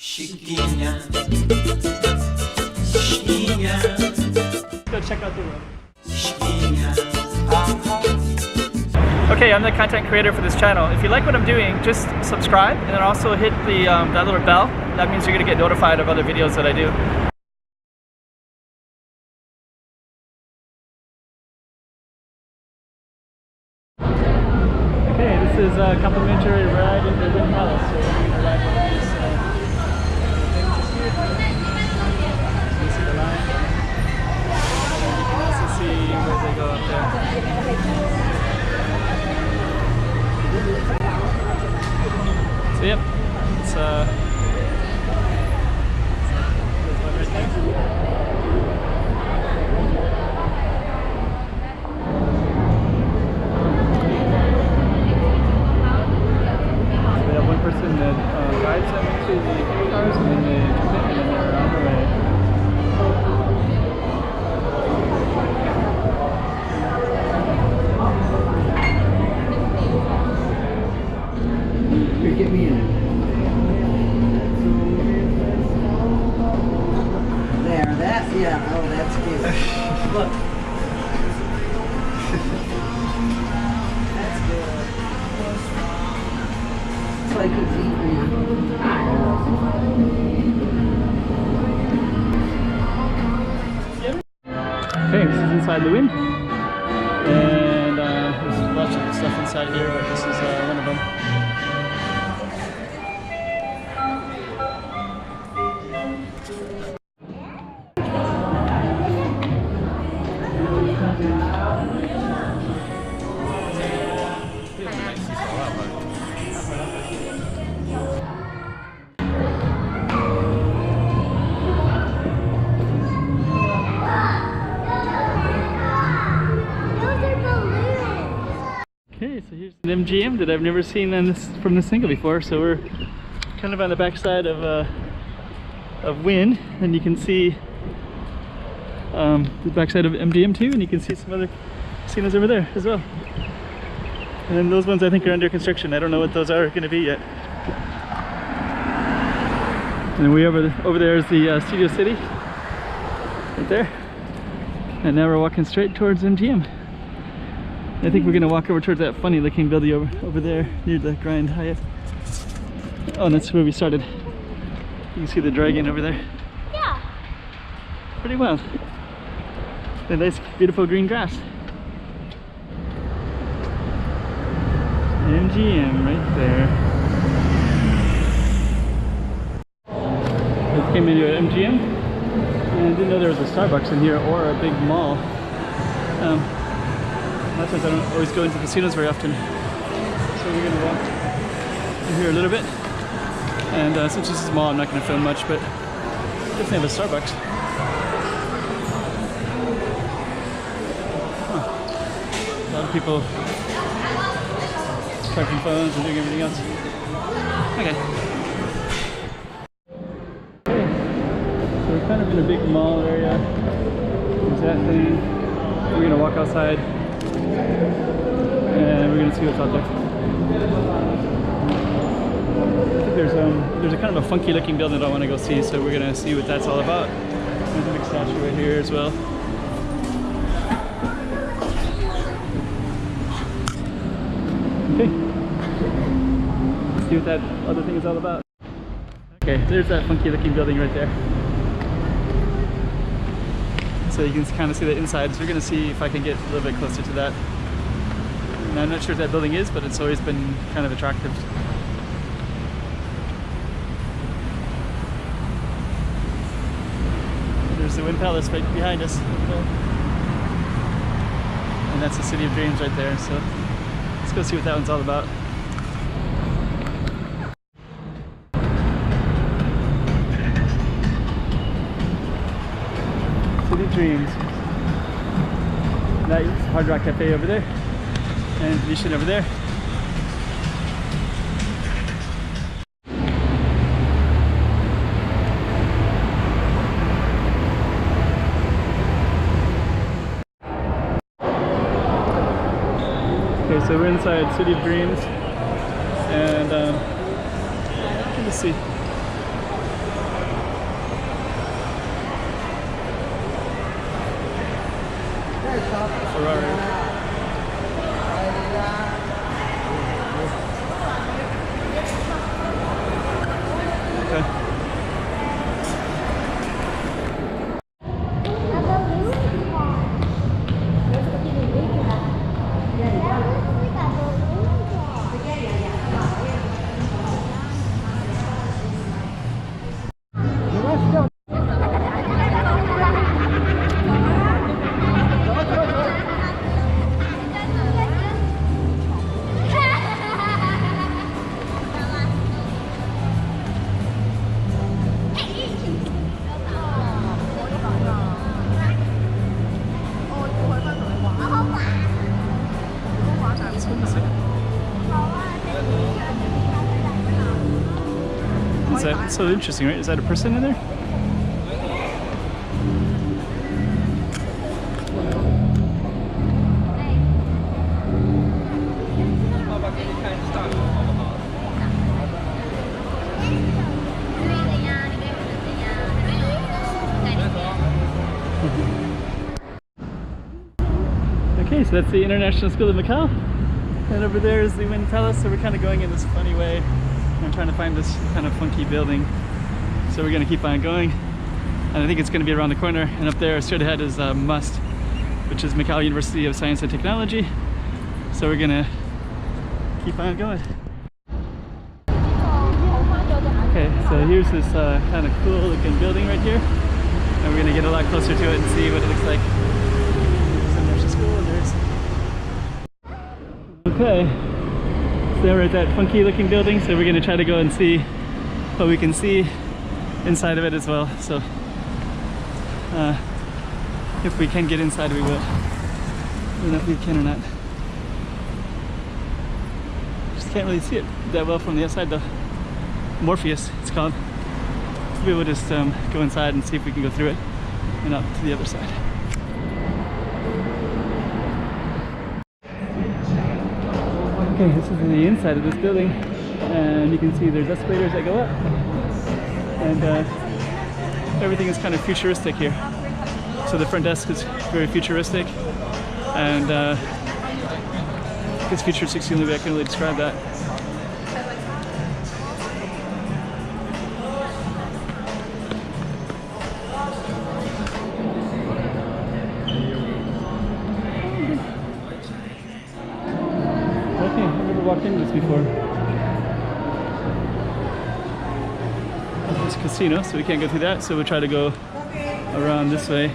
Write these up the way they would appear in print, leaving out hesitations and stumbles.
Chiquinha, Chiquinha. Let's go check out the room. Chiquinha. Okay, I'm the content creator for this channel. If you like what I'm doing, just subscribe and then also hit the that little bell. That means you're gonna get notified of other videos that I do. Okay, this is a complimentary ride into Wynn Palace. So we're gonna ride one of these things here. So you see the line. And you can also see where they go up there. So yep, it's there's one right there. So we have one person that rides them into the cars and then they jump in and then they're on the way. Here, get me in. There, that, yeah, oh, that's cute. Look. That's good. It's like it's eating. Okay, this is inside the Wynn. And there's lots of stuff inside here, but this is one of them. Okay, so here's an MGM that I've never seen on this, from this single before. So we're kind of on the backside of Wynn, and you can see the backside of MGM too, and you can see some other casinos over there as well. And then those ones I think are under construction. I don't know what those are going to be yet. And then way over there is the Studio City, right there. And now we're walking straight towards MGM. I think we're going to walk over towards that funny looking building over there near the Grand Hyatt. Oh, and that's where we started. You can see the dragon over there. Yeah. Pretty wild. The nice beautiful green grass. MGM right there. I came into an MGM and I didn't know there was a Starbucks in here or a big mall. A lot of times I don't always go into casinos very often. So we're going to walk in here a little bit. And since this is small, I'm not going to film much, but definitely have a Starbucks. Huh. A lot of people charging phones and doing everything else. Okay. So we're kind of in a big mall area. There's that thing. We're going to walk outside. And we're gonna see what's out there. I think there's a kind of a funky looking building that I want to go see, so we're gonna see what that's all about. There's a big statue right here as well. Okay. Let's see what that other thing is all about. Okay, there's that funky looking building right there. So you can kind of see the inside, so we're gonna see if I can get a little bit closer to that. And I'm not sure what that building is, but it's always been kind of attractive. There's the Wynn Palace right behind us. And that's the City of Dreams right there, so let's go see what that one's all about. City of Dreams. Nice Hard Rock Cafe over there. And Venetian over there. Okay, so we're inside City of Dreams, and let's see. Ferrari. Okay. Is that so interesting, right? Is that a person in there? Okay, so that's the International School of Macau. And over there is the Wind Palace, so we're kind of going in this funny way. I'm trying to find this kind of funky building. So we're going to keep on going. And I think it's going to be around the corner. And up there, straight ahead is MUST, which is Macau University of Science and Technology. So we're going to keep on going. Okay, so here's this kind of cool looking building right here. And we're going to get a lot closer to it and see what it looks like. There's a school and there's... Okay, so we're at that funky looking building, so we're going to try to go and see what we can see inside of it as well. So if we can get inside, we will. I don't know if we can or not. Just can't really see it that well from the outside though. Morpheus, it's called. So we will just go inside and see if we can go through it and up to the other side. Okay, this is the inside of this building, and you can see there's escalators that go up, and everything is kind of futuristic here. So the front desk is very futuristic, and it's futuristic is the only way I can really describe that. Walked into this before. It's a casino, so we can't go through that, so we'll try to go around this way.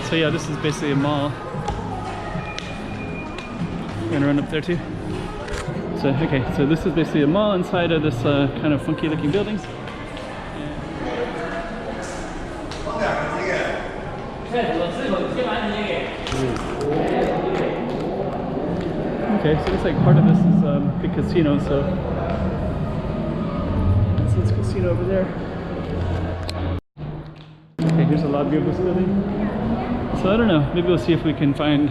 So yeah, this is basically a mall. We're gonna run up there too. So okay, so this is basically a mall inside of this kind of funky looking buildings. Okay, so it's like part of this is big casino, so this is casino over there. Okay, here's a lobby of this building. So I don't know, maybe we'll see if we can find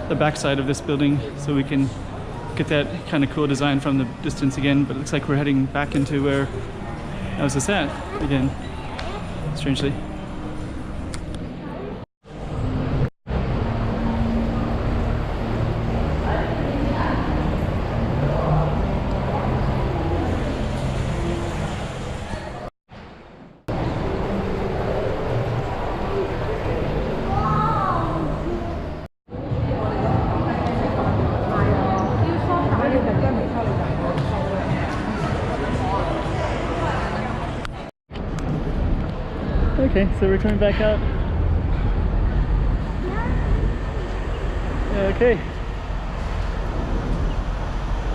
the backside of this building so we can get that kind of cool design from the distance again, but it looks like we're heading back into where I was just at again, strangely. Okay, so we're coming back out. Okay.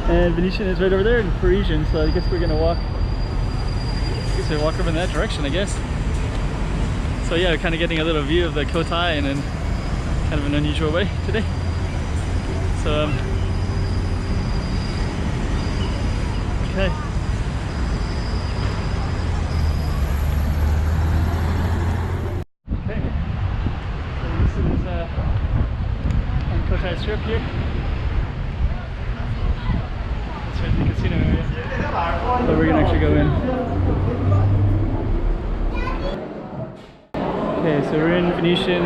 And Venetian is right over there, and Parisian, so I guess we're gonna walk. I guess we walk over in that direction, I guess. So yeah, we're kind of getting a little view of the Cotai in kind of an unusual way today. So okay. Cotai Strip here. That's right, the casino area. So we're gonna actually go in. Okay, so we're in Venetian.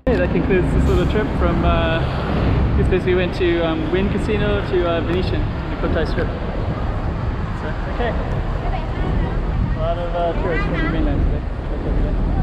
Okay, that concludes this little trip from, we basically went to Wynn Casino to Venetian, the Cotai Strip. So, okay. A lot of tourists from the mainland today.